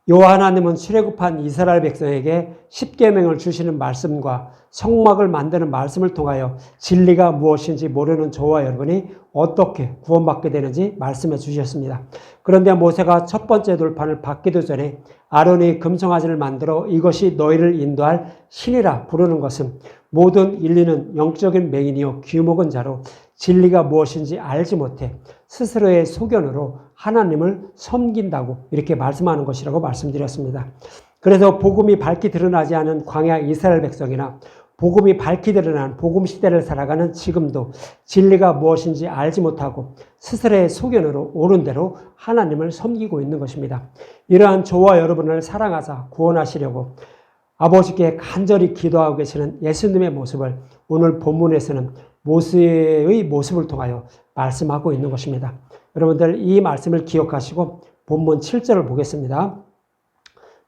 여호와 하나님은 출애굽한 이스라엘 백성에게 십계명을 주시는 말씀과 성막을 만드는 말씀을 통하여 진리가 무엇인지 모르는 저와 여러분이 어떻게 구원받게 되는지 말씀해 주셨습니다. 그런데 모세가 첫 번째 돌판을 받기도 전에 아론이 금송아지를 만들어 이것이 너희를 인도할 신이라 부르는 것은 모든 인류는 영적인 맹인이요 귀먹은 자로 진리가 무엇인지 알지 못해 스스로의 소견으로 하나님을 섬긴다고 이렇게 말씀하는 것이라고 말씀드렸습니다. 그래서 복음이 밝히 드러나지 않은 광야 이스라엘 백성이나 복음이 밝히 드러난 복음 시대를 살아가는 지금도 진리가 무엇인지 알지 못하고 스스로의 소견으로 옳은 대로 하나님을 섬기고 있는 것입니다. 이러한 저와 여러분을 사랑하사 구원하시려고 아버지께 간절히 기도하고 계시는 예수님의 모습을 오늘 본문에서는 모세의 모습을 통하여 말씀하고 있는 것입니다. 여러분들 이 말씀을 기억하시고 본문 7절을 보겠습니다.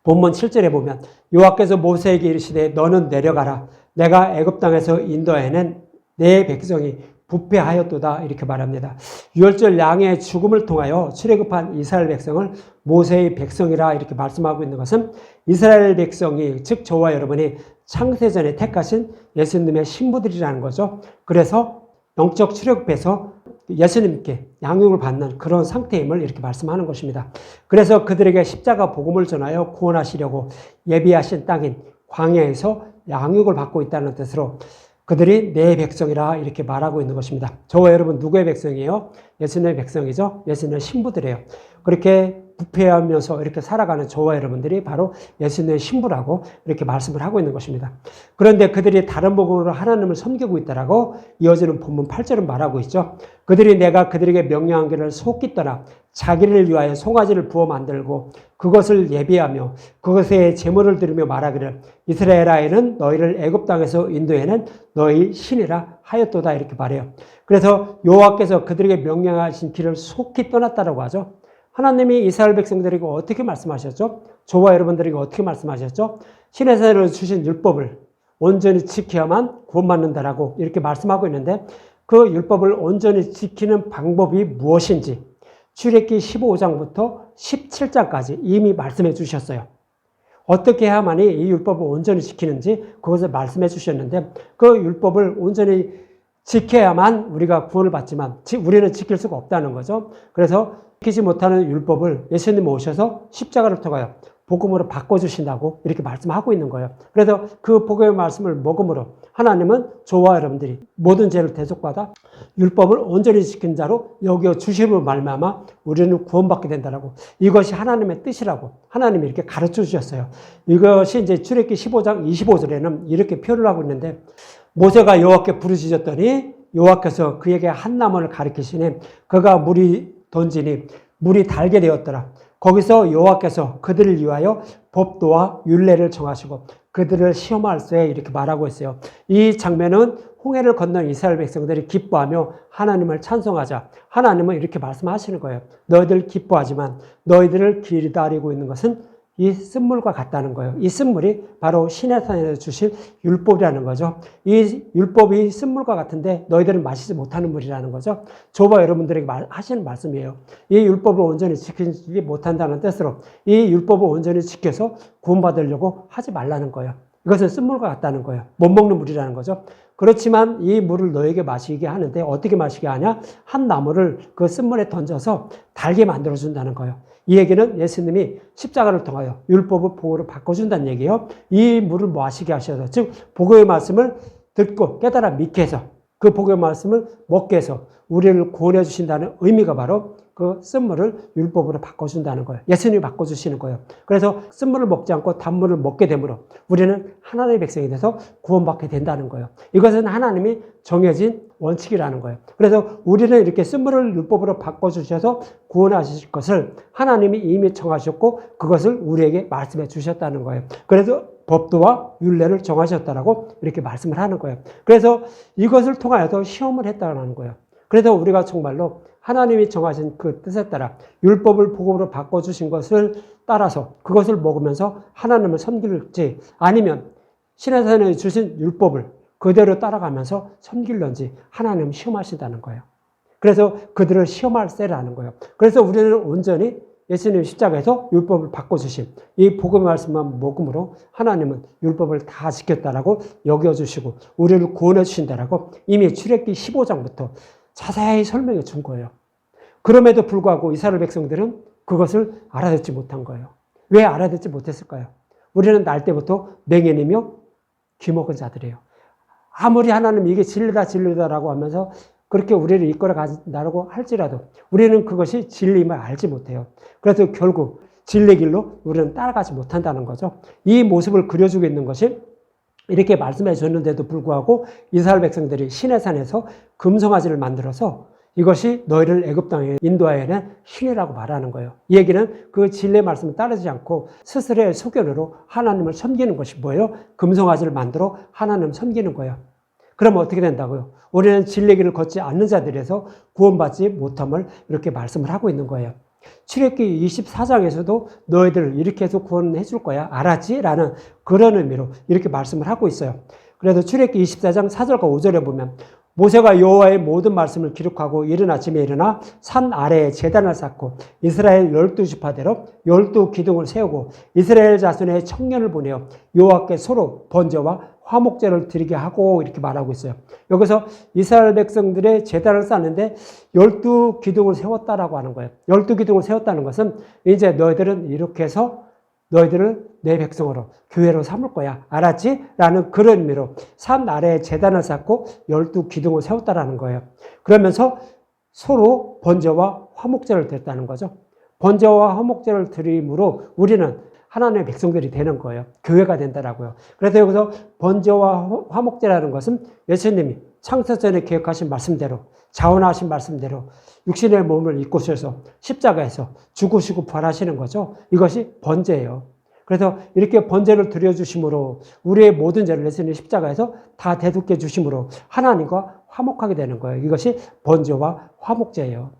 본문 7절에 보면 여호와께서 모세에게 이르시되 너는 내려가라. 내가 애굽 땅에서 인도해낸 내 백성이 부패하였도다 이렇게 말합니다. 유월절 양의 죽음을 통하여 출애굽한 이스라엘 백성을 모세의 백성이라 이렇게 말씀하고 있는 것은 이스라엘 백성이 즉 저와 여러분이 창세전에 택하신 예수님의 신부들이라는 거죠. 그래서 영적 출애굽에서 예수님께 양육을 받는 그런 상태임을 이렇게 말씀하는 것입니다. 그래서 그들에게 십자가 복음을 전하여 구원하시려고 예비하신 땅인 광야에서 양육을 받고 있다는 뜻으로 그들이 내 백성이라 이렇게 말하고 있는 것입니다. 저와 여러분 누구의 백성이에요? 예수님의 백성이죠. 예수님의 신부들이에요. 그렇게 부패하면서 이렇게 살아가는 저와 여러분들이 바로 예수님의 신부라고 이렇게 말씀을 하고 있는 것입니다. 그런데 그들이 다른 복음으로 하나님을 섬기고 있다라고 이어지는 본문 8절은 말하고 있죠. 그들이 내가 그들에게 명령한 길을 속히 떠나 자기를 위하여 송아지를 부어 만들고 그것을 예비하며 그것에 제물을 드리며 말하기를 이스라엘 아이는 너희를 애굽 땅에서 인도해낸 너희 신이라 하였도다 이렇게 말해요. 그래서 여호와께서 그들에게 명령하신 길을 속히 떠났다라고 하죠. 하나님이 이스라엘 백성들에게 어떻게 말씀하셨죠? 저와 여러분들에게 어떻게 말씀하셨죠? 시내산으로 주신 율법을 온전히 지켜야만 구원받는다라고 이렇게 말씀하고 있는데 그 율법을 온전히 지키는 방법이 무엇인지 출애굽기 15장부터 17장까지 이미 말씀해 주셨어요. 어떻게 해야만이 이 율법을 온전히 지키는지 그것을 말씀해 주셨는데 그 율법을 온전히 지켜야만 우리가 구원을 받지만 우리는 지킬 수가 없다는 거죠. 그래서 지키지 못하는 율법을 예수님 오셔서 십자가를 통하여 복음으로 바꿔주신다고 이렇게 말씀하고 있는 거예요. 그래서 그 복음의 말씀을 먹음으로 하나님은 저와 여러분들이 모든 죄를 대속받아 율법을 온전히 지킨 자로 여겨 주심으로 말미암아 우리는 구원받게 된다라고 이것이 하나님의 뜻이라고 하나님이 이렇게 가르쳐 주셨어요. 이것이 이제 출애굽기 15장 25절에는 이렇게 표현을 하고 있는데 모세가 여호와께 부르짖었더니 여호와께서 그에게 한 나무를 가리키시니 그가 물이 던지니 물이 달게 되었더라. 거기서 여호와께서 그들을 위하여 법도와 율례를 정하시고 그들을 시험할세 이렇게 말하고 있어요. 이 장면은 홍해를 건넌 이스라엘 백성들이 기뻐하며 하나님을 찬송하자. 하나님은 이렇게 말씀하시는 거예요. 너희들 기뻐하지만 너희들을 기다리고 있는 것은 이 쓴물과 같다는 거예요. 이 쓴물이 바로 시내산에서 주신 율법이라는 거죠. 이 율법이 쓴물과 같은데 너희들은 마시지 못하는 물이라는 거죠. 저와 여러분들에게 하시는 말씀이에요. 이 율법을 온전히 지키지 못한다는 뜻으로 이 율법을 온전히 지켜서 구원받으려고 하지 말라는 거예요. 이것은 쓴물과 같다는 거예요. 못 먹는 물이라는 거죠. 그렇지만 이 물을 너에게 마시게 하는데 어떻게 마시게 하냐? 한 나무를 그 쓴물에 던져서 달게 만들어준다는 거예요. 이 얘기는 예수님이 십자가를 통하여 율법을 복으로 바꿔준다는 얘기예요. 이 물을 마시게 하셔서 즉 복음의 말씀을 듣고 깨달아 믿게 해서 그 복음의 말씀을 먹게 해서 우리를 구원해 주신다는 의미가 바로 그 쓴물을 율법으로 바꿔준다는 거예요. 예수님이 바꿔주시는 거예요. 그래서 쓴물을 먹지 않고 단물을 먹게 되므로 우리는 하나님의 백성이 돼서 구원받게 된다는 거예요. 이것은 하나님이 정해진 원칙이라는 거예요. 그래서 우리는 이렇게 쓴물을 율법으로 바꿔주셔서 구원하실 것을 하나님이 이미 정하셨고 그것을 우리에게 말씀해 주셨다는 거예요. 그래서 법도와 율례를 정하셨다라고 이렇게 말씀을 하는 거예요. 그래서 이것을 통하여서 시험을 했다는 거예요. 그래서 우리가 정말로 하나님이 정하신 그 뜻에 따라 율법을 복음으로 바꿔주신 것을 따라서 그것을 먹으면서 하나님을 섬길지 아니면 시내산에 주신 율법을 그대로 따라가면서 섬길는지 하나님은 시험하신다는 거예요. 그래서 그들을 시험할세라는 거예요. 그래서 우리는 온전히 예수님 십자가에서 율법을 바꿔주신 이 복음의 말씀만 복음으로 하나님은 율법을 다 지켰다라고 여겨주시고 우리를 구원해 주신다라고 이미 출애굽기 15장부터 자세히 설명해 준 거예요. 그럼에도 불구하고 이스라엘 백성들은 그것을 알아듣지 못한 거예요. 왜 알아듣지 못했을까요? 우리는 날 때부터 맹인이며 귀먹은 자들이에요. 아무리 하나님 이게 진리다라고 하면서 그렇게 우리를 이끌어 간다고 할지라도 우리는 그것이 진리임을 알지 못해요. 그래서 결국 진리의 길로 우리는 따라가지 못한다는 거죠. 이 모습을 그려주고 있는 것이 이렇게 말씀해 줬는데도 불구하고 이스라엘 백성들이 시내산에서 금송아지를 만들어서 이것이 너희를 애굽 땅에 인도하여낸 신이라고 말하는 거예요. 이 얘기는 그 진리의 말씀을 따르지 않고 스스로의 소견으로 하나님을 섬기는 것이 뭐예요? 금송아지를 만들어 하나님을 섬기는 거예요. 그러면 어떻게 된다고요? 우리는 진리의 길을 걷지 않는 자들에서 구원받지 못함을 이렇게 말씀을 하고 있는 거예요. 출애굽기 24장에서도 너희들 이렇게 해서 구원해 줄 거야. 알았지? 라는 그런 의미로 이렇게 말씀을 하고 있어요. 그래서 출애굽기 24장 4절과 5절에 보면 모세가 여호와의 모든 말씀을 기록하고 이른 아침에 일어나 산 아래에 제단을 쌓고 이스라엘 12지파대로 12기둥을 세우고 이스라엘 자손의 청년을 보내어 여호와께 서로 번제와 화목제를 드리게 하고 이렇게 말하고 있어요. 여기서 이스라엘 백성들의 제단을 쌓는데 12기둥을 세웠다라고 하는 거예요. 12기둥을 세웠다는 것은 이제 너희들은 이렇게 해서 너희들을 내 백성으로 교회로 삼을 거야. 알았지? 라는 그런 의미로 산 아래에 제단을 쌓고 12기둥을 세웠다라는 거예요. 그러면서 서로 번제와 화목제를 드렸다는 거죠. 번제와 화목제를 드림으로 우리는 하나님의 백성들이 되는 거예요. 교회가 된다라고요. 그래서 여기서 번제와 화목제라는 것은 예수님이 창세전에 계획하신 말씀대로 자원하신 말씀대로 육신의 몸을 입고 오셔서 십자가에서 죽으시고 부활하시는 거죠. 이것이 번제예요. 그래서 이렇게 번제를 드려주심으로 우리의 모든 죄를 예수님 십자가에서 다 대속해 주심으로 하나님과 화목하게 되는 거예요. 이것이 번제와 화목제예요.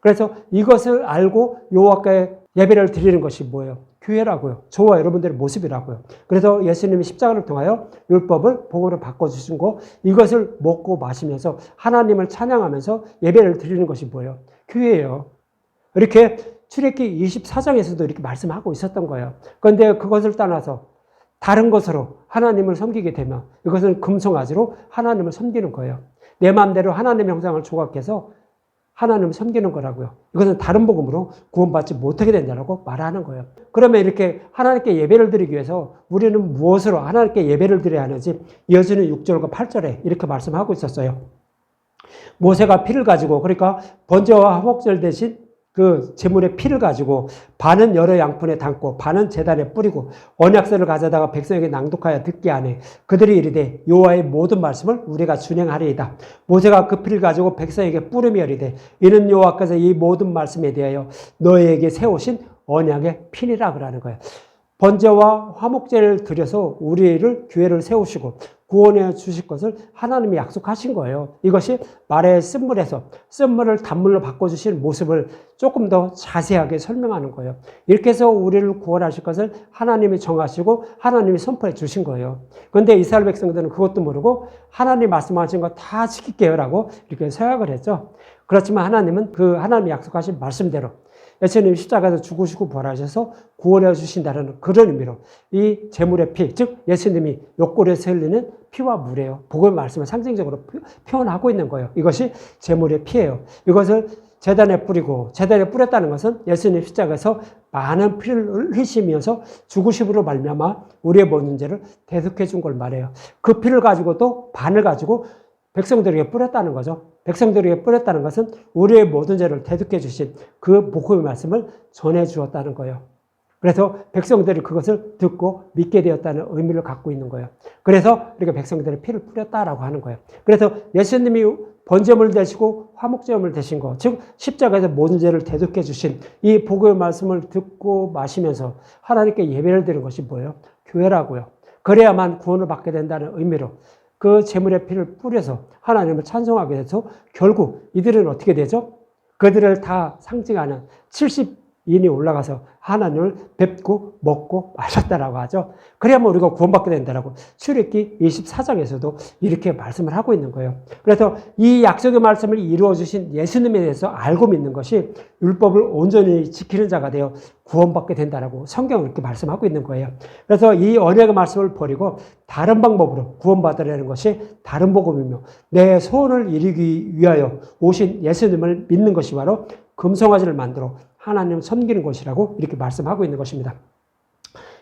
그래서 이것을 알고 여호와께 예배를 드리는 것이 뭐예요? 교회라고요. 저와 여러분들의 모습이라고요. 그래서 예수님이 십자가를 통하여 율법을 복음으로 바꿔주신 거 이것을 먹고 마시면서 하나님을 찬양하면서 예배를 드리는 것이 뭐예요? 교회예요. 이렇게 출애굽기 24장에서도 이렇게 말씀하고 있었던 거예요. 그런데 그것을 떠나서 다른 것으로 하나님을 섬기게 되면 이것은 금송아지로 하나님을 섬기는 거예요. 내 마음대로 하나님의 형상을 조각해서 하나님을 섬기는 거라고요. 이것은 다른 복음으로 구원받지 못하게 된다고 말하는 거예요. 그러면 이렇게 하나님께 예배를 드리기 위해서 우리는 무엇으로 하나님께 예배를 드려야 하는지 이어지는 6절과 8절에 이렇게 말씀하고 있었어요. 모세가 피를 가지고 그러니까 번제와 화목절 대신 그 제물의 피를 가지고 반은 여러 양푼에 담고 반은 제단에 뿌리고 언약서를 가져다가 백성에게 낭독하여 듣게 하니 그들이 이르되 여호와의 모든 말씀을 우리가 준행하리이다. 모세가 그 피를 가지고 백성에게 뿌리며 이르되 이는 여호와께서 이 모든 말씀에 대하여 너희에게 세우신 언약의 피니라 그러는 거예요. 번제와 화목제를 드려서 우리를 교회를 세우시고 구원해 주실 것을 하나님이 약속하신 거예요. 이것이 말의 쓴물에서 쓴물을 단물로 바꿔주신 모습을 조금 더 자세하게 설명하는 거예요. 이렇게 해서 우리를 구원하실 것을 하나님이 정하시고 하나님이 선포해 주신 거예요. 그런데 이스라엘 백성들은 그것도 모르고 하나님 말씀하신 거 다 지킬게요 라고 이렇게 생각을 했죠. 그렇지만 하나님은 그 하나님이 약속하신 말씀대로 예수님이 십자가에서 죽으시고 부활하셔서 구원해 주신다는 그런 의미로 이 제물의 피, 즉 예수님이 옆구리에서 흘리는 피와 물이에요. 복음의 말씀을 상징적으로 표현하고 있는 거예요. 이것이 제물의 피예요. 이것을 제단에 뿌리고 제단에 뿌렸다는 것은 예수님 십자가에서 많은 피를 흘리시면서 죽으심으로 말미암아 우리의 모든 죄를 대속해 준 걸 말해요. 그 피를 가지고 또 반을 가지고 백성들에게 뿌렸다는 거죠. 백성들에게 뿌렸다는 것은 우리의 모든 죄를 대속해 주신 그 복음의 말씀을 전해 주었다는 거예요. 그래서 백성들이 그것을 듣고 믿게 되었다는 의미를 갖고 있는 거예요. 그래서 이렇게 백성들의 피를 뿌렸다라고 하는 거예요. 그래서 예수님이 번제물 되시고 화목제물 되신 것, 즉 십자가에서 모든 죄를 대속해 주신 이 복음의 말씀을 듣고 마시면서 하나님께 예배를 드리는 것이 뭐예요? 교회라고요. 그래야만 구원을 받게 된다는 의미로 그 제물의 피를 뿌려서 하나님을 찬송하게 돼서 결국 이들은 어떻게 되죠? 그들을 다 상징하는 인이 올라가서 하나님을 뵙고 먹고 마셨다라고 하죠. 그래야만 우리가 구원받게 된다라고 출애굽기 24장에서도 이렇게 말씀을 하고 있는 거예요. 그래서 이 약속의 말씀을 이루어 주신 예수님에 대해서 알고 믿는 것이 율법을 온전히 지키는 자가 되어 구원받게 된다라고 성경은 이렇게 말씀하고 있는 거예요. 그래서 이 언약의 말씀을 버리고 다른 방법으로 구원받으려는 것이 다른 복음이며 내 소원을 이루기 위하여 오신 예수님을 믿는 것이 바로 금송아지를 만들어 하나님을 섬기는 것이라고 이렇게 말씀하고 있는 것입니다.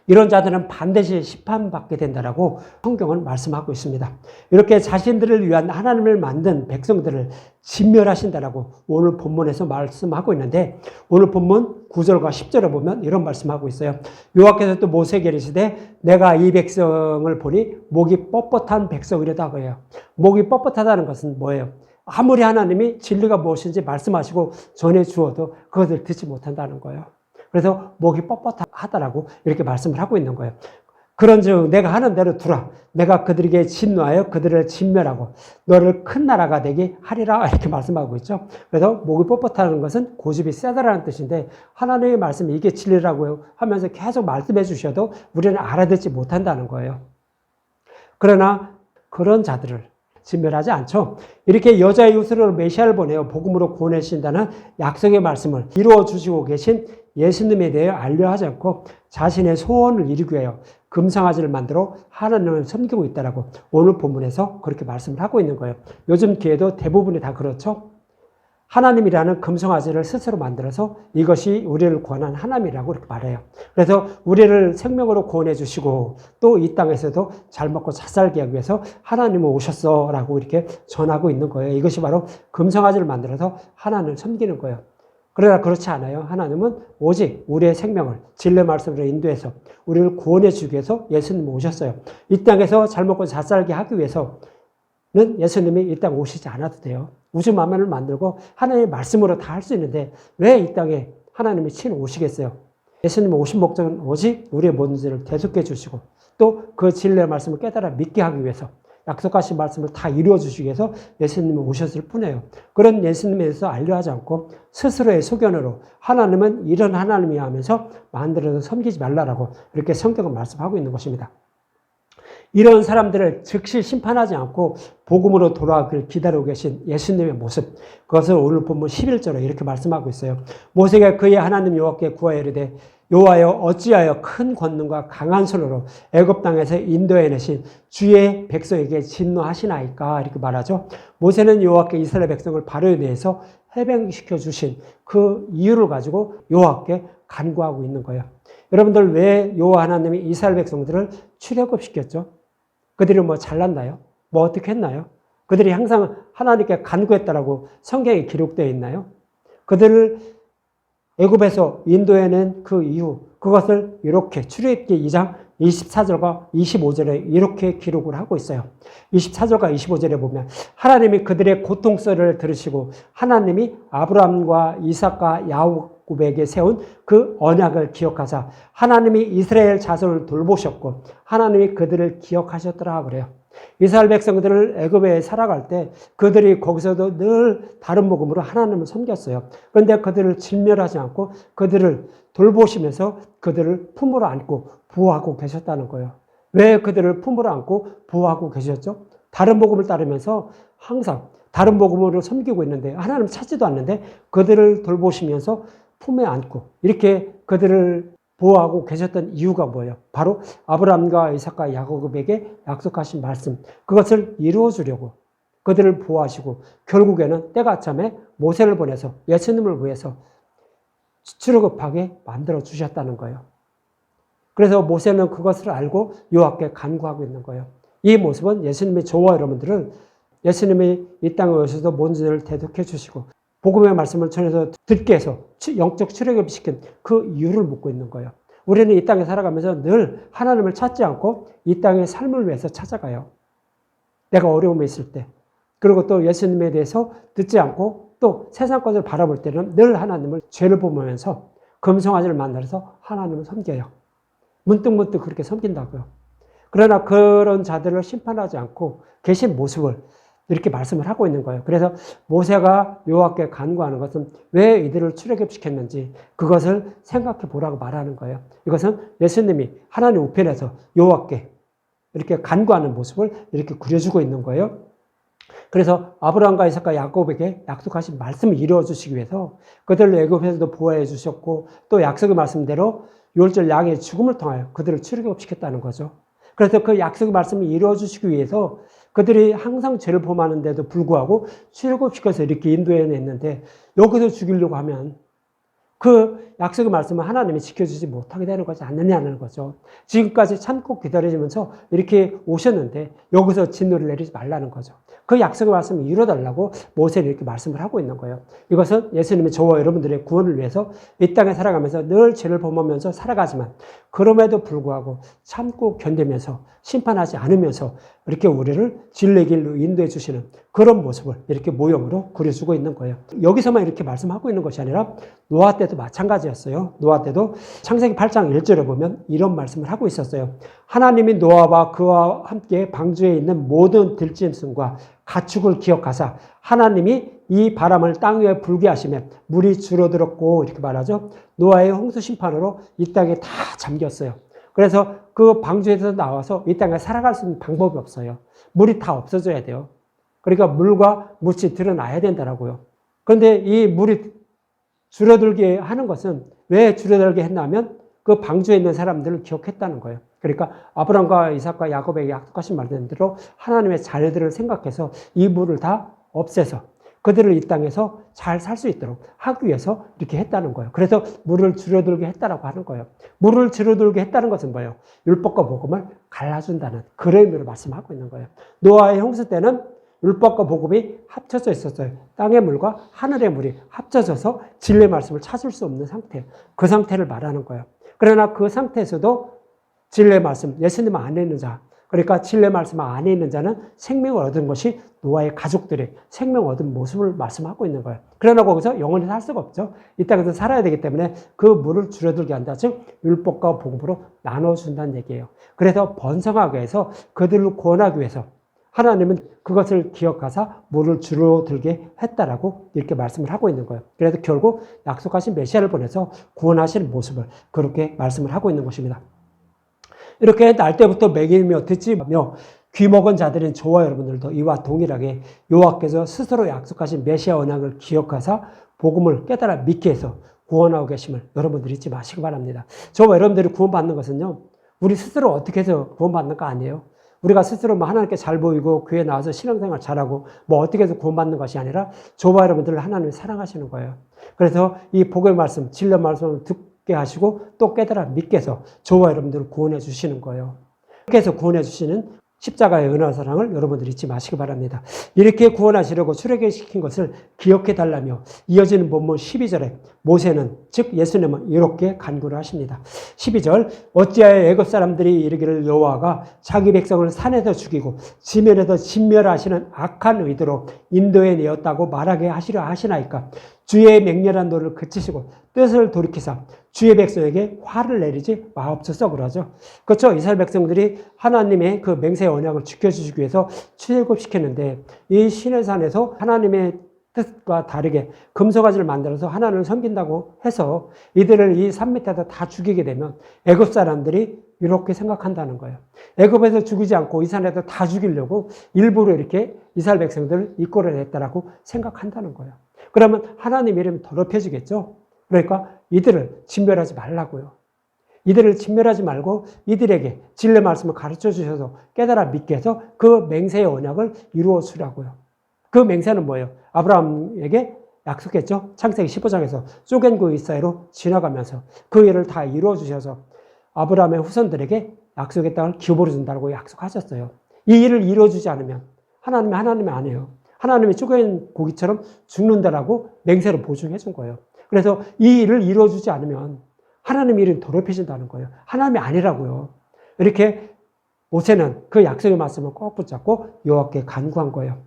이런 자들은 반드시 심판받게 된다라고 성경은 말씀하고 있습니다. 이렇게 자신들을 위한 하나님을 만든 백성들을 진멸하신다라고 오늘 본문에서 말씀하고 있는데 오늘 본문 9절과 10절에 보면 이런 말씀하고 있어요. 여호와께서 또 모세에게 이르시되 내가 이 백성을 보니 목이 뻣뻣한 백성이라다 그래요. 목이 뻣뻣하다는 것은 뭐예요? 아무리 하나님이 진리가 무엇인지 말씀하시고 전해 주어도 그것을 듣지 못한다는 거예요. 그래서 목이 뻣뻣하다라고 이렇게 말씀을 하고 있는 거예요. 그런즉 내가 하는 대로 두라. 내가 그들에게 진노하여 그들을 진멸하고 너를 큰 나라가 되게 하리라 이렇게 말씀하고 있죠. 그래서 목이 뻣뻣하는 것은 고집이 세다라는 뜻인데 하나님의 말씀이 이게 진리라고 하면서 계속 말씀해 주셔도 우리는 알아듣지 못한다는 거예요. 그러나 그런 자들을 진멸하지 않죠. 이렇게 여자 이웃으로 메시아를 보내어 복음으로 구원하신다는 약속의 말씀을 이루어 주시고 계신 예수님에 대해 알려하지 않고 자신의 소원을 이루기 위하여 금송아지를 만들어 하나님을 섬기고 있다라고 오늘 본문에서 그렇게 말씀을 하고 있는 거예요. 요즘 교회도 대부분이 다 그렇죠. 하나님이라는 금송아지를 스스로 만들어서 이것이 우리를 구원한 하나님이라고 이렇게 말해요. 그래서 우리를 생명으로 구원해 주시고 또 이 땅에서도 잘 먹고 잘 살게 하기 위해서 하나님은 오셨어 라고 이렇게 전하고 있는 거예요. 이것이 바로 금송아지를 만들어서 하나님을 섬기는 거예요. 그러나 그렇지 않아요. 하나님은 오직 우리의 생명을 진리의 말씀으로 인도해서 우리를 구원해 주기 위해서 예수님이 오셨어요. 이 땅에서 잘 먹고 잘 살게 하기 위해서는 예수님이 이 땅에 오시지 않아도 돼요. 우주 만물을 만들고 하나님의 말씀으로 다 할 수 있는데 왜 이 땅에 하나님이 친히 오시겠어요? 예수님이 오신 목적은 오직 우리의 모든 죄를 대속해 주시고 또 그 진리의 말씀을 깨달아 믿게 하기 위해서 약속하신 말씀을 다 이루어 주시기 위해서 예수님이 오셨을 뿐이에요. 그런 예수님에 대해서 알려하지 않고 스스로의 소견으로 하나님은 이런 하나님이야 하면서 만들어서 섬기지 말라라고 이렇게 성경은 말씀하고 있는 것입니다. 이런 사람들을 즉시 심판하지 않고 복음으로 돌아오기를 기다리고 계신 예수님의 모습, 그것을 오늘 본문 11절에 이렇게 말씀하고 있어요. 모세가 그의 하나님 여호와께 구하여 이르되 여호와여 어찌하여 큰 권능과 강한 손으로 애굽 땅에서 인도해내신 주의 백성에게 진노하시나이까 이렇게 말하죠. 모세는 여호와께 이스라엘 백성을 바로에 대해서 해방시켜 주신 그 이유를 가지고 여호와께 간구하고 있는 거예요. 여러분들 왜 여호와 하나님이 이스라엘 백성들을 출애굽시켰죠? 그들이 뭐 잘났나요? 뭐 어떻게 했나요? 그들이 항상 하나님께 간구했다라고 성경에 기록되어 있나요? 그들을 애굽에서 인도해낸 그 이유, 그것을 이렇게 출애굽기 2장 24절과 25절에 이렇게 기록을 하고 있어요. 24절과 25절에 보면 하나님이 그들의 고통소리를 들으시고 하나님이 아브라함과 이삭과 야곱에게 세운 그 언약을 기억하사 하나님이 이스라엘 자손을 돌보셨고 하나님이 그들을 기억하셨더라 그래요. 이스라엘 백성들을 애굽에 살아갈 때 그들이 거기서도 늘 다른 복음으로 하나님을 섬겼어요. 그런데 그들을 진멸하지 않고 그들을 돌보시면서 그들을 품으로 안고 보호하고 계셨다는 거예요. 왜 그들을 품으로 안고 보호하고 계셨죠? 다른 복음을 따르면서 항상 다른 복음으로 섬기고 있는데 하나님 찾지도 않는데 그들을 돌보시면서 품에 안고 이렇게 그들을 보호하고 계셨던 이유가 뭐예요? 바로 아브라함과 이삭과 야곱에게 약속하신 말씀, 그것을 이루어 주려고 그들을 보호하시고 결국에는 때가 참에 모세를 보내서 예수님을 위해서 출애굽하게 만들어 주셨다는 거예요. 그래서 모세는 그것을 알고 여호와께 간구하고 있는 거예요. 이 모습은 예수님의 저와 여러분들을 예수님이 이 땅에 오셔서 모든 죄를 대속해 주시고 복음의 말씀을 전해서 듣게 해서 영적 출애굽시킨 그 이유를 묻고 있는 거예요. 우리는 이 땅에 살아가면서 늘 하나님을 찾지 않고 이 땅의 삶을 위해서 찾아가요. 내가 어려움에 있을 때. 그리고 또 예수님에 대해서 듣지 않고 또 세상 것을 바라볼 때는 늘 하나님을 죄를 보면서 금송아지를 만나서 하나님을 섬겨요. 문득문득 그렇게 섬긴다고요. 그러나 그런 자들을 심판하지 않고 계신 모습을 이렇게 말씀을 하고 있는 거예요. 그래서 모세가 여호와께 간구하는 것은 왜 이들을 출애굽시켰는지 그것을 생각해 보라고 말하는 거예요. 이것은 예수님이 하나님 우편에서 여호와께 이렇게 간구하는 모습을 이렇게 그려주고 있는 거예요. 그래서 아브라함과 이삭과 야곱에게 약속하신 말씀을 이루어 주시기 위해서 그들을 애굽에서도 보호해 주셨고 또 약속의 말씀대로 유월절 양의 죽음을 통하여 그들을 출애굽시켰다는 거죠. 그래서 그 약속의 말씀을 이루어 주시기 위해서 그들이 항상 죄를 범하는데도 불구하고 출애굽시켜서 이렇게 인도해냈는데 여기서 죽이려고 하면 그 약속의 말씀을 하나님이 지켜주지 못하게 되는 것이 아니냐는 거죠. 지금까지 참고 기다리면서 이렇게 오셨는데 여기서 진노를 내리지 말라는 거죠. 그 약속의 말씀을 이뤄달라고 모세는 이렇게 말씀을 하고 있는 거예요. 이것은 예수님이 저와 여러분들의 구원을 위해서 이 땅에 살아가면서 늘 죄를 범하면서 살아가지만 그럼에도 불구하고 참고 견디면서 심판하지 않으면서 이렇게 우리를 진리의 길로 인도해 주시는 그런 모습을 이렇게 모형으로 그려주고 있는 거예요. 여기서만 이렇게 말씀하고 있는 것이 아니라 노아 때도 마찬가지였어요. 노아 때도 창세기 8장 1절에 보면 이런 말씀을 하고 있었어요. 하나님이 노아와 그와 함께 방주에 있는 모든 들짐승과 가축을 기억하사 하나님이 이 바람을 땅 위에 불게 하시면 물이 줄어들었고 이렇게 말하죠. 노아의 홍수 심판으로 이 땅에 다 잠겼어요. 그래서 그 방주에서 나와서 이 땅에 살아갈 수 있는 방법이 없어요. 물이 다 없어져야 돼요. 그러니까 물과 묻이 드러나야 된다고요. 그런데 이 물이 줄어들게 하는 것은 왜 줄어들게 했냐면 그 방주에 있는 사람들을 기억했다는 거예요. 그러니까 아브라함과 이삭과 야곱에게 약속하신 말대로 하나님의 자녀들을 생각해서 이 물을 다 없애서 그들을 이 땅에서 잘 살 수 있도록 하기 위해서 이렇게 했다는 거예요. 그래서 물을 줄어들게 했다라고 하는 거예요. 물을 줄어들게 했다는 것은 뭐예요? 율법과 복음을 갈라준다는 그런 의미로 말씀하고 있는 거예요. 노아의 홍수 때는 율법과 복음이 합쳐져 있었어요. 땅의 물과 하늘의 물이 합쳐져서 진리의 말씀을 찾을 수 없는 상태, 그 상태를 말하는 거예요. 그러나 그 상태에서도 진리의 말씀, 예수님 안에 있는 자, 그러니까 진리의 말씀 안에 있는 자는 생명을 얻은 것이 노아의 가족들이 생명을 얻은 모습을 말씀하고 있는 거예요. 그러나 거기서 영원히 살 수가 없죠. 이 땅에서 살아야 되기 때문에 그 물을 줄어들게 한다. 즉 율법과 복음으로 나눠준다는 얘기예요. 그래서 번성하게 해서 그들을 구원하기 위해서 하나님은 그것을 기억하사 물을 줄어들게 했다라고 이렇게 말씀을 하고 있는 거예요. 그래서 결국 약속하신 메시아를 보내서 구원하시는 모습을 그렇게 말씀을 하고 있는 것입니다. 이렇게 날 때부터 먹이며 듣지며 귀 먹은 자들인 저와 여러분들도 이와 동일하게 여호와께서 스스로 약속하신 메시아 언약을 기억하사 복음을 깨달아 믿게 해서 구원하고 계심을 여러분들이 잊지 마시기 바랍니다. 저와 여러분들이 구원받는 것은요, 우리 스스로 어떻게 해서 구원받는 거 아니에요. 우리가 스스로 하나님께 잘 보이고 교회에 나와서 신앙생활 잘하고 어떻게 해서 구원받는 것이 아니라 저와 여러분들을 하나님이 사랑하시는 거예요. 그래서 이 복의 말씀, 진리의 말씀을 듣게 하시고 또 깨달아 믿게 해서 저와 여러분들을 구원해 주시는 거예요. 그렇게 해서 구원해 주시는 십자가의 은혜와 사랑을 여러분들이 잊지 마시기 바랍니다. 이렇게 구원하시려고 출애굽시킨 것을 기억해 달라며 이어지는 본문 12절에 모세는 즉 예수님은 이렇게 간구를 하십니다. 12절 어찌하여 애굽 사람들이 이르기를 여호와가 자기 백성을 산에서 죽이고 지면에서 진멸하시는 악한 의도로 인도해 내었다고 말하게 하시려 하시나이까. 주의 맹렬한 노를 그치시고 뜻을 돌이키사 주의 백성에게 화를 내리지 마옵소서 그러죠. 그렇죠. 이스라엘 백성들이 하나님의 그 맹세의 언약을 지켜주시기 위해서 출애굽시켰는데 이 시내산에서 하나님의 뜻과 다르게 금송아지를 만들어서 하나님을 섬긴다고 해서 이들을 이 산 밑에다 다 죽이게 되면 애굽 사람들이 이렇게 생각한다는 거예요. 애굽에서 죽이지 않고 이 산에서 다 죽이려고 일부러 이렇게 이스라엘 백성들을 이끌어냈다라고 생각한다는 거예요. 그러면 하나님 이름이 더럽혀지겠죠. 그러니까 이들을 진멸하지 말라고요. 이들을 진멸하지 말고 이들에게 진리의 말씀을 가르쳐 주셔서 깨달아 믿게 해서 그 맹세의 언약을 이루어 주라고요. 그 맹세는 뭐예요? 아브라함에게 약속했죠. 창세기 15장에서 쪼갠 그 이스라엘로 지나가면서 그 일을 다 이루어 주셔서 아브라함의 후손들에게 약속의 땅을 기업으로 준다고 약속하셨어요. 이 일을 이루어 주지 않으면 하나님이 아니에요. 하나님이 쪼갠 고기처럼 죽는다라고 맹세로 보증해 준 거예요. 그래서 이 일을 이루어주지 않으면 하나님 일은 더럽혀진다는 거예요. 하나님이 아니라고요. 이렇게 모세는 그 약속의 말씀을 꼭 붙잡고 여호와께 간구한 거예요.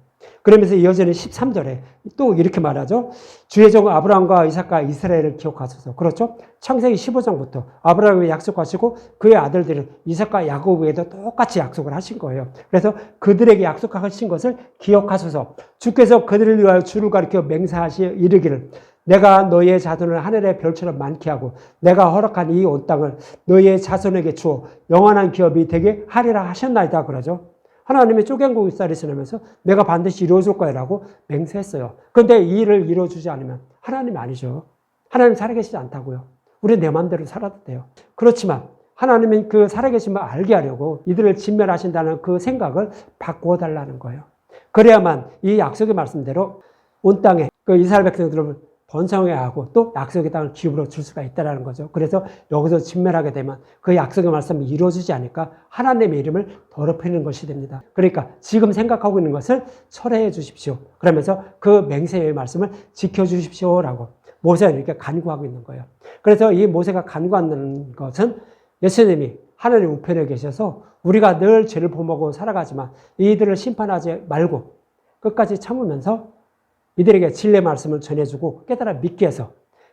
그러면서 이어지는 13절에 또 이렇게 말하죠. 주의 종 아브라함과 이삭과 이스라엘을 기억하소서. 그렇죠? 창세기 15장부터 아브라함에게 약속하시고 그의 아들들은 이삭과 야곱에게도 똑같이 약속을 하신 거예요. 그래서 그들에게 약속하신 것을 기억하소서. 주께서 그들을 위하여 주를 가리켜 맹세하시 이르기를 내가 너희의 자손을 하늘의 별처럼 많게 하고 내가 허락한 이 온 땅을 너희의 자손에게 주어 영원한 기업이 되게 하리라 하셨나이다. 그러죠. 하나님의 쪼갱고기살이 지나면서 내가 반드시 이루어줄 거야라고 맹세했어요. 그런데 이 일을 이루어주지 않으면 하나님이 아니죠. 하나님 살아계시지 않다고요. 우리는 내 마음대로 살아도 돼요. 그렇지만 하나님은 그 살아계심을 알게 하려고 이들을 진멸하신다는 그 생각을 바꾸어 달라는 거예요. 그래야만 이 약속의 말씀대로 온 땅에 그 이스라엘 백성들을 번성해 하고 또 약속의 땅을 기업으로 줄 수가 있다는 거죠. 그래서 여기서 진멸하게 되면 그 약속의 말씀이 이루어지지 않으니까 하나님의 이름을 더럽히는 것이 됩니다. 그러니까 지금 생각하고 있는 것을 철회해 주십시오. 그러면서 그 맹세의 말씀을 지켜주십시오라고 모세는 이렇게 간구하고 있는 거예요. 그래서 이 모세가 간구하는 것은 예수님이 하나님 우편에 계셔서 우리가 늘 죄를 범하고 살아가지만 이들을 심판하지 말고 끝까지 참으면서 이들에게 진리의 말씀을 전해주고 깨달아 믿게 해서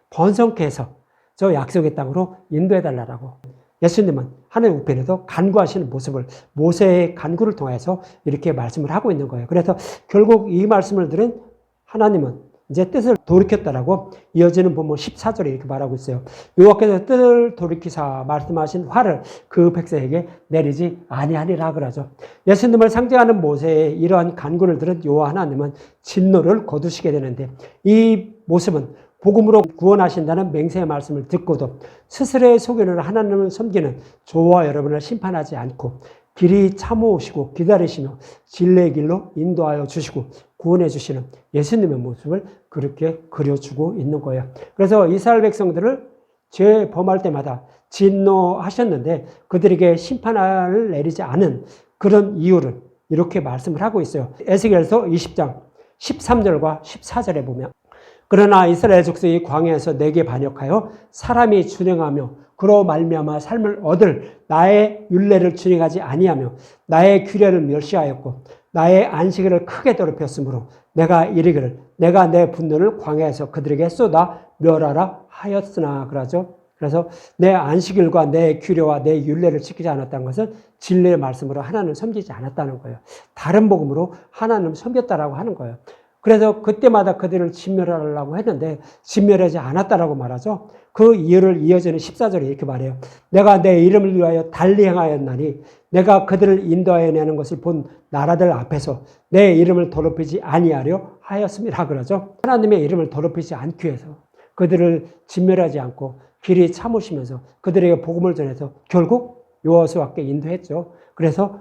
번성케 해서 저 약속의 땅으로 인도해달라고 예수님은 하나님 우편에서 간구하시는 모습을 모세의 간구를 통해서 이렇게 말씀을 하고 있는 거예요. 그래서 결국 이 말씀을 들은 하나님은 이제 뜻을 돌이켰다라고 이어지는 본문 14절에 이렇게 말하고 있어요. 여호와께서 뜻을 돌이키사 말씀하신 화를 그 백성에게 내리지 아니하리라 그러죠. 예수님을 상징하는 모세의 이러한 간구를 들은 여호와 하나님은 진노를 거두시게 되는데 이 모습은 복음으로 구원하신다는 맹세의 말씀을 듣고도 스스로의 소견으로 하나님을 섬기는 저와 여러분을 심판하지 않고 길이 참으시고 기다리시며 진리의 길로 인도하여 주시고 구원해 주시는 예수님의 모습을 그렇게 그려주고 있는 거예요. 그래서 이스라엘 백성들을 죄 범할 때마다 진노하셨는데 그들에게 심판을 내리지 않은 그런 이유를 이렇게 말씀을 하고 있어요. 에스겔서 20장 13절과 14절에 보면 그러나 이스라엘 족속이 광야에서 내게 반역하여 사람이 준행하며 그로 말미암아 삶을 얻을 나의 율례를 준행하지 아니하며 나의 규례를 멸시하였고 나의 안식일을 크게 더럽혔으므로 내가 이르기를 내가 내 분노를 광야에서 그들에게 쏟아 멸하라 하였으나 그러죠. 그래서 내 안식일과 내 규례와 내 율례를 지키지 않았다는 것은 진리의 말씀으로 하나님을 섬기지 않았다는 거예요. 다른 복음으로 하나님을 섬겼다라고 하는 거예요. 그래서 그때마다 그들을 진멸하려고 했는데 진멸하지 않았다라고 말하죠. 그 이유를 이어지는 14절에 이렇게 말해요. 내가 내 이름을 위하여 달리 행하였나니 내가 그들을 인도하여 내는 것을 본 나라들 앞에서 내 이름을 더럽히지 아니하려 하였습니다. 그러죠. 하나님의 이름을 더럽히지 않기 위해서 그들을 진멸하지 않고 길이 참으시면서 그들에게 복음을 전해서 결국 여호수아께 인도했죠. 그래서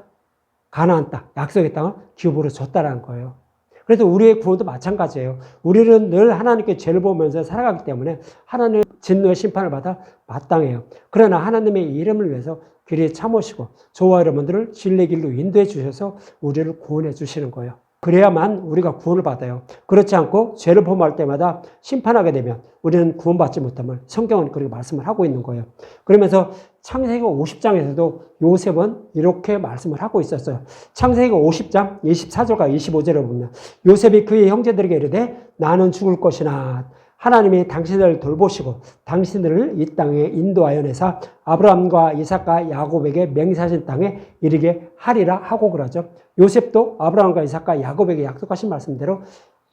가나안 땅, 약속의 땅을 기업으로 줬다라는 거예요. 그래서 우리의 구원도 마찬가지예요. 우리는 늘 하나님께 죄를 보면서 살아가기 때문에 하나님의 진노의 심판을 받아 마땅해요. 그러나 하나님의 이름을 위해서 길이 참으시고 저와 여러분들을 진리의 길로 인도해 주셔서 우리를 구원해 주시는 거예요. 그래야만 우리가 구원을 받아요. 그렇지 않고 죄를 범할 때마다 심판하게 되면 우리는 구원받지 못함을 성경은 그렇게 말씀을 하고 있는 거예요. 그러면서 창세기 50장에서도 요셉은 이렇게 말씀을 하고 있었어요. 창세기 50장 24절과 25절을 보면 요셉이 그의 형제들에게 이르되 나는 죽을 것이나 하나님이 당신들을 돌보시고 당신들을 이 땅에 인도하여 내사 아브라함과 이삭과 야곱에게 맹세하신 땅에 이르게 하리라 하고 그러죠. 요셉도 아브라함과 이삭과 야곱에게 약속하신 말씀대로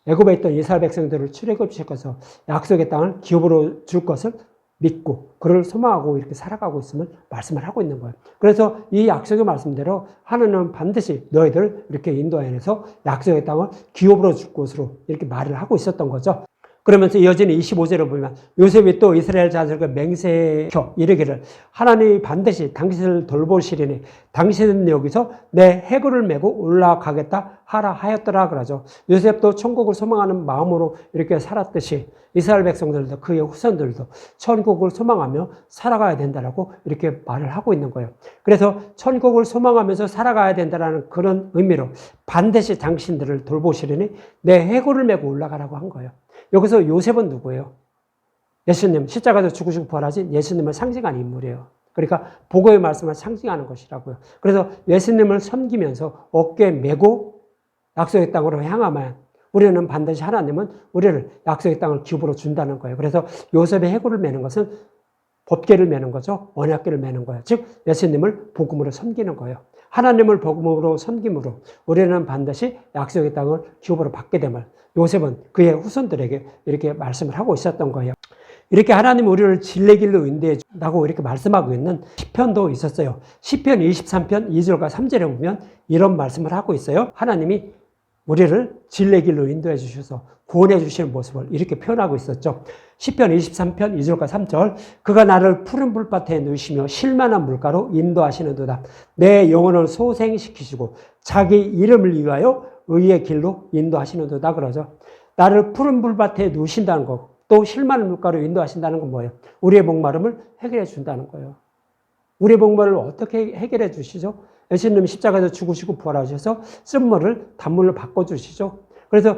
애굽에 있던 이스라엘 백성들을 출애굽시켜서 약속의 땅을 기업으로 줄 것을 믿고 그를 소망하고 이렇게 살아가고 있음을 말씀을 하고 있는 거예요. 그래서 이 약속의 말씀대로 하나님은 반드시 너희들 이렇게 인도해내서 약속의 땅을 기업으로 줄 것으로 이렇게 말을 하고 있었던 거죠. 그러면서 이어지는 25절을 보면 요셉이 또 이스라엘 자손에게 맹세켜 이르기를 하나님이 반드시 당신을 돌보시리니 당신은 여기서 내 해골을 메고 올라가겠다 하라 하였더라 그러죠. 요셉도 천국을 소망하는 마음으로 이렇게 살았듯이 이스라엘 백성들도 그의 후손들도 천국을 소망하며 살아가야 된다라고 이렇게 말을 하고 있는 거예요. 그래서 천국을 소망하면서 살아가야 된다라는 그런 의미로 반드시 당신들을 돌보시리니 내 해골을 메고 올라가라고 한 거예요. 여기서 요셉은 누구예요? 예수님, 십자가에서 죽으시고 부활하신 예수님을 상징하는 인물이에요. 그러니까 복음의 말씀을 상징하는 것이라고요. 그래서 예수님을 섬기면서 어깨에 메고 약속의 땅으로 향하면 우리는 반드시 하나님은 우리를 약속의 땅을 기업으로 준다는 거예요. 그래서 요셉의 해고를 매는 것은 법궤를 매는 거죠. 언약궤를 매는 거예요. 즉 예수님을 복음으로 섬기는 거예요. 하나님을 복음으로 섬김으로 우리는 반드시 약속의 땅을 기업으로 받게 됨을 요셉은 그의 후손들에게 이렇게 말씀을 하고 있었던 거예요. 이렇게 하나님 우리를 진리의 길로 인도해 준다고 이렇게 말씀하고 있는 시편도 있었어요. 시편 23편 2절과 3절에 보면 이런 말씀을 하고 있어요. 하나님이 우리를 진리의 길로 인도해 주셔서 구원해 주시는 모습을 이렇게 표현하고 있었죠. 시편 23편 2절과 3절 그가 나를 푸른 불밭에 누시며 실만한 물가로 인도하시는도다. 내 영혼을 소생시키시고 자기 이름을 위하여 의의 길로 인도하시는도다 그러죠. 나를 푸른 불밭에 누신다는 것, 또 실만한 물가로 인도하신다는 건 뭐예요? 우리의 목마름을 해결해 준다는 거예요. 우리의 목마름을 어떻게 해결해 주시죠? 예수님이 십자가에서 죽으시고 부활하셔서 쓴물을 단물로 바꿔주시죠. 그래서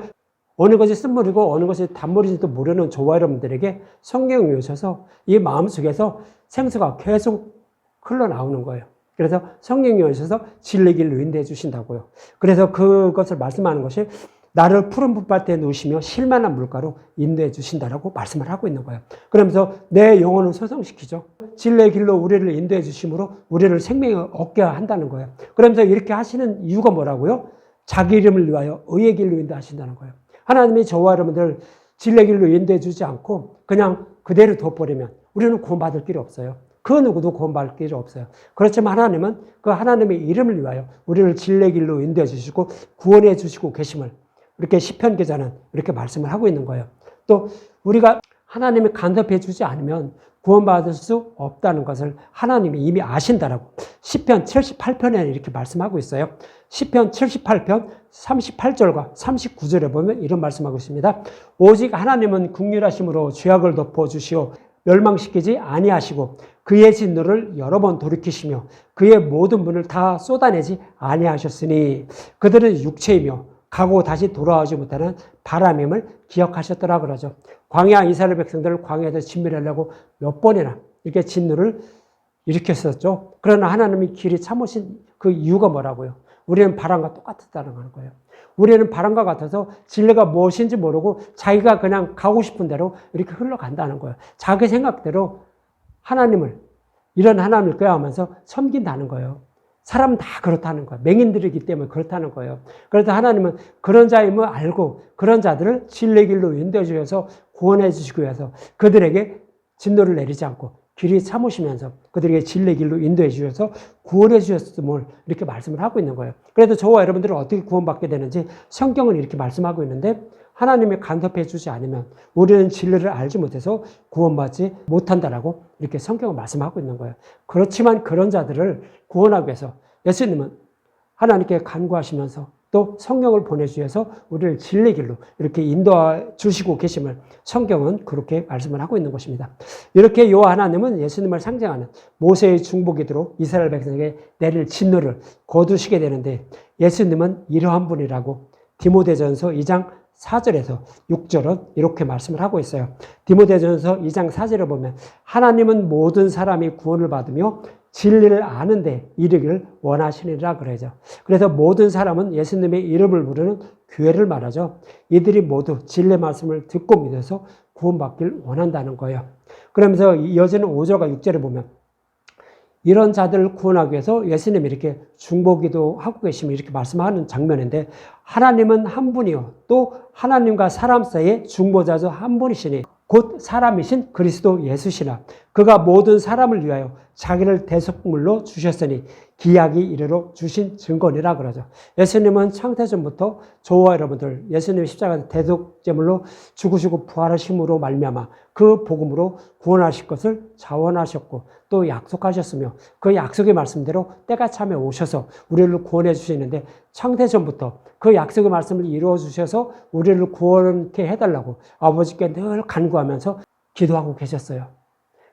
어느 것이 쓴물이고 어느 것이 단물인지도 모르는 저와 여러분들에게 성경을 오셔서 이 마음속에서 생수가 계속 흘러나오는 거예요. 그래서 성령이 오셔서 진리의 길로 인도해 주신다고요. 그래서 그것을 말씀하는 것이 나를 푸른 불밭에 누시며 실만한 물가로 인도해 주신다라고 말씀을 하고 있는 거예요. 그러면서 내 영혼을 소성시키죠. 진리의 길로 우리를 인도해 주심으로 우리를 생명을 얻게 한다는 거예요. 그러면서 이렇게 하시는 이유가 뭐라고요? 자기 이름을 위하여 의의 길로 인도하신다는 거예요. 하나님이 저와 여러분들 진리의 길로 인도해 주지 않고 그냥 그대로 둬버리면 우리는 구원받을 길이 없어요. 그 누구도 구원받을 길이 없어요. 그렇지만 하나님은 그 하나님의 이름을 위하여 우리를 진리의 길로 인도해 주시고 구원해 주시고 계심을 이렇게 시편 기자는 이렇게 말씀을 하고 있는 거예요. 또 우리가 하나님이 간섭해 주지 않으면 구원받을 수 없다는 것을 하나님이 이미 아신다라고 시편 78편에 이렇게 말씀하고 있어요. 시편 78편 38절과 39절에 보면 이런 말씀하고 있습니다. 오직 하나님은 긍휼하심으로 죄악을 덮어주시오 멸망시키지 아니하시고 그의 진노를 여러 번 돌이키시며 그의 모든 분을 다 쏟아내지 아니하셨으니 그들은 육체이며 가고 다시 돌아오지 못하는 바람임을 기억하셨더라 그러죠. 광야 이스라엘 백성들을 광야에서 진멸하려고 몇 번이나 이렇게 진노를 일으켰었죠. 그러나 하나님이 길이 참으신 그 이유가 뭐라고요? 우리는 바람과 똑같았다는 거예요. 우리는 바람과 같아서 진리가 무엇인지 모르고 자기가 그냥 가고 싶은 대로 이렇게 흘러간다는 거예요. 자기 생각대로 하나님을 이런 하나님을 꾀하면서 섬긴다는 거예요. 사람은 다 그렇다는 거예요. 맹인들이기 때문에 그렇다는 거예요. 그래서 하나님은 그런 자임을 알고 그런 자들을 진리의 길로 인도해 주셔서 구원해 주시기 위해서 그들에게 진노를 내리지 않고 길이 참으시면서 그들에게 진리의 길로 인도해 주셔서 구원해 주셨음을 이렇게 말씀을 하고 있는 거예요. 그래도 저와 여러분들은 어떻게 구원받게 되는지 성경은 이렇게 말씀하고 있는데 하나님이 간섭해 주지 않으면 우리는 진리를 알지 못해서 구원받지 못한다라고 이렇게 성경은 말씀하고 있는 거예요. 그렇지만 그런 자들을 구원하기 위해서 예수님은 하나님께 간구하시면서 또 성령을 보내주셔서 우리를 진리의 길로 이렇게 인도해 주시고 계심을 성경은 그렇게 말씀을 하고 있는 것입니다. 이렇게 요 하나님은 예수님을 상징하는 모세의 중보기도로 이스라엘 백성에게 내릴 진노를 거두시게 되는데 예수님은 이러한 분이라고 디모데전서 2장 4절에서 6절은 이렇게 말씀을 하고 있어요. 디모데전서 2장 4절에 보면 하나님은 모든 사람이 구원을 받으며 진리를 아는데 이르기를 원하시니라 그러죠. 그래서 모든 사람은 예수님의 이름을 부르는 교회를 말하죠. 이들이 모두 진리의 말씀을 듣고 믿어서 구원받길 원한다는 거예요. 그러면서 이어지는 5절과 6절에 보면 이런 자들을 구원하기 위해서 예수님이 이렇게 중보기도 하고 계시면 이렇게 말씀하는 장면인데 하나님은 한 분이요 또 하나님과 사람 사이의 중보자도 한 분이시니 곧 사람이신 그리스도 예수시라. 그가 모든 사람을 위하여 자기를 대속물로 주셨으니 기약이 이르러 주신 증거니라 그러죠. 예수님은 창세전부터 저와 여러분들 예수님 십자가 대속제물로 죽으시고 부활하심으로 말미암아 그 복음으로 구원하실 것을 자원하셨고 또 약속하셨으며 그 약속의 말씀대로 때가 참에 오셔서 우리를 구원해 주시는데 창세전부터 그 약속의 말씀을 이루어 주셔서 우리를 구원케 해달라고 아버지께 늘 간구하면서 기도하고 계셨어요.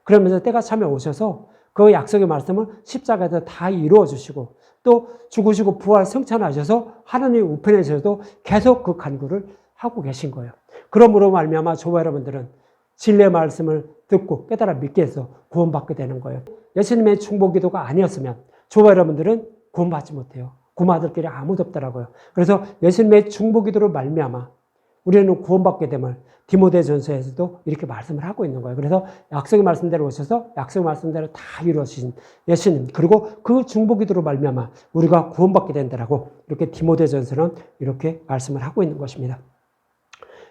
그러면서 때가 참에 오셔서 그 약속의 말씀을 십자가에서 다 이루어 주시고 또 죽으시고 부활 승천하셔서 하나님 우편에서도 계속 그 간구를 하고 계신 거예요. 그러므로 말미암아 저와 여러분들은 진리의 말씀을 듣고 깨달아 믿게 해서 구원받게 되는 거예요. 예수님의 중보기도가 아니었으면 저와 여러분들은 구원받지 못해요. 구마들끼리 아무도 없더라고요. 그래서 예수님의 중보기도로 말미암아 우리는 구원받게 됨을 디모데전서에서도 이렇게 말씀을 하고 있는 거예요. 그래서 약속의 말씀대로 오셔서 약속의 말씀대로 다 이루어주신 예수님, 그리고 그 중보기도로 말미암아 우리가 구원받게 된다라고 이렇게 디모데전서는 이렇게 말씀을 하고 있는 것입니다.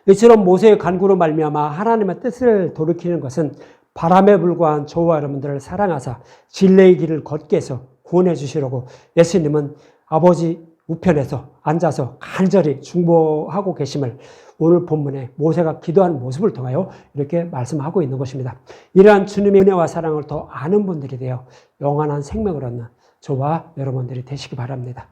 이처럼 모세의 간구로 말미암아 하나님의 뜻을 돌이키는 것은 바람에 불과한 저와 여러분들을 사랑하사 진리의 길을 걷게 해서 구원해 주시려고 예수님은 아버지 우편에서 앉아서 간절히 중보하고 계심을 오늘 본문에 모세가 기도하는 모습을 통하여 이렇게 말씀하고 있는 것입니다. 이러한 주님의 은혜와 사랑을 더 아는 분들이 되어 영원한 생명을 얻는 저와 여러분들이 되시기 바랍니다.